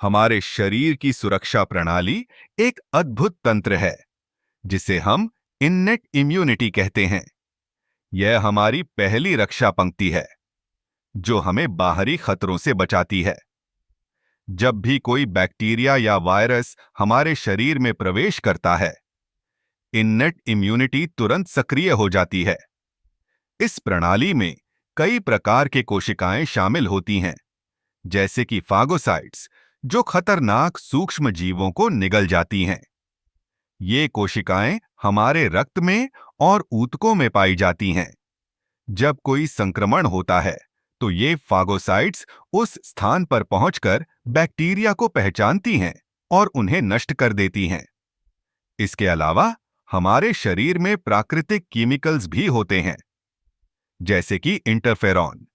हमारे शरीर की सुरक्षा प्रणाली एक अद्भुत तंत्र है जिसे हम इन्नेट इम्यूनिटी कहते हैं। यह हमारी पहली रक्षा पंक्ति है जो हमें बाहरी खतरों से बचाती है। जब भी कोई बैक्टीरिया या वायरस हमारे शरीर में प्रवेश करता है, इन्नेट इम्यूनिटी तुरंत सक्रिय हो जाती है। इस प्रणाली में कई प्रकार के कोशिकाएं शामिल होती हैं, जैसे कि फागोसाइट्स, जो खतरनाक सूक्ष्म जीवों को निगल जाती हैं। ये कोशिकाएं हमारे रक्त में और ऊतकों में पाई जाती हैं। जब कोई संक्रमण होता है, तो ये फागोसाइट्स उस स्थान पर पहुंचकर बैक्टीरिया को पहचानती हैं और उन्हें नष्ट कर देती हैं। इसके अलावा हमारे शरीर में प्राकृतिक केमिकल्स भी होते हैं, जैसे कि इंटरफेरॉन।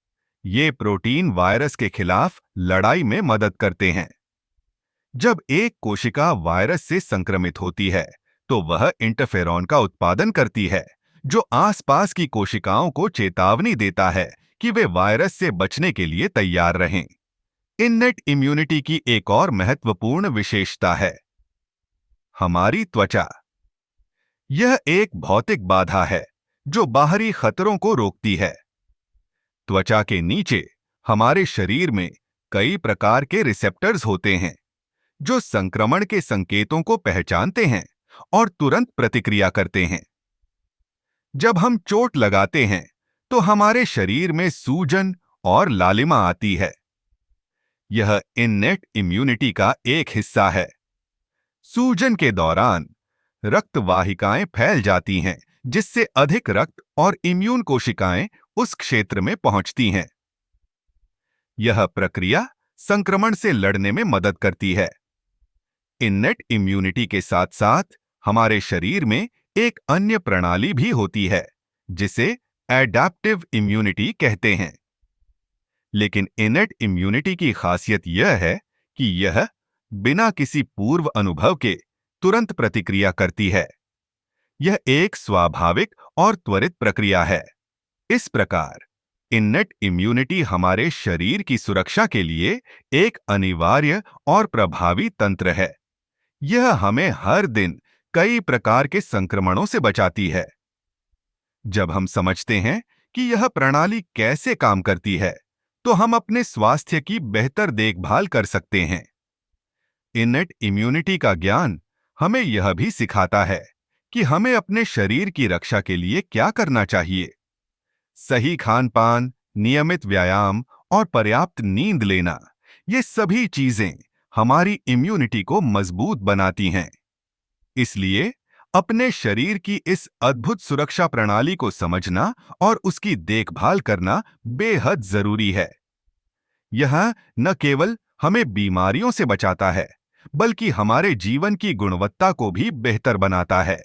ये प्रोटीन वायरस के खिलाफ लड़ाई में मदद करते हैं। जब एक कोशिका वायरस से संक्रमित होती है, तो वह इंटरफेरॉन का उत्पादन करती है, जो आसपास की कोशिकाओं को चेतावनी देता है कि वे वायरस से बचने के लिए तैयार रहें। इन्नेट इम्यूनिटी की एक और महत्वपूर्ण विशेषता है हमारी त्वचा। यह एक भौतिक बाधा है जो बाहरी खतरों को रोकती है। त्वचा के नीचे हमारे शरीर में कई प्रकार के रिसेप्टर्स होते हैं जो संक्रमण के संकेतों को पहचानते हैं और तुरंत प्रतिक्रिया करते हैं। जब हम चोट लगाते हैं, तो हमारे शरीर में सूजन और लालिमा आती है। यह इन्नेट इम्यूनिटी का एक हिस्सा है। सूजन के दौरान रक्त वाहिकाएं फैल जाती हैं, जिससे अधिक रक्त और इम्यून कोशिकाएं उस क्षेत्र में पहुंचती हैं। यह प्रक्रिया संक्रमण से लड़ने में मदद करती है। इन्नेट इम्यूनिटी के साथ साथ हमारे शरीर में एक अन्य प्रणाली भी होती है, जिसे एडैप्टिव इम्यूनिटी कहते हैं। लेकिन इन्नेट इम्यूनिटी की खासियत यह है कि यह बिना किसी पूर्व अनुभव के तुरंत प्रतिक्रिया करती है। यह एक स्वाभाविक और त्वरित प्रक्रिया है। इस प्रकार इन्नेट इम्यूनिटी हमारे शरीर की सुरक्षा के लिए एक अनिवार्य और प्रभावी तंत्र है। यह हमें हर दिन कई प्रकार के संक्रमणों से बचाती है। जब हम समझते हैं कि यह प्रणाली कैसे काम करती है, तो हम अपने स्वास्थ्य की बेहतर देखभाल कर सकते हैं। इन्नेट इम्यूनिटी का ज्ञान हमें यह भी सिखाता है कि हमें अपने शरीर की रक्षा के लिए क्या करना चाहिए। सही खान-पान, नियमित व्यायाम और पर्याप्त नींद लेना, ये सभी चीजें हमारी इम्यूनिटी को मजबूत बनाती हैं। इसलिए अपने शरीर की इस अद्भुत सुरक्षा प्रणाली को समझना और उसकी देखभाल करना बेहद जरूरी है। यह न केवल हमें बीमारियों से बचाता है, बल्कि हमारे जीवन की गुणवत्ता को भी बेहतर बनाता है।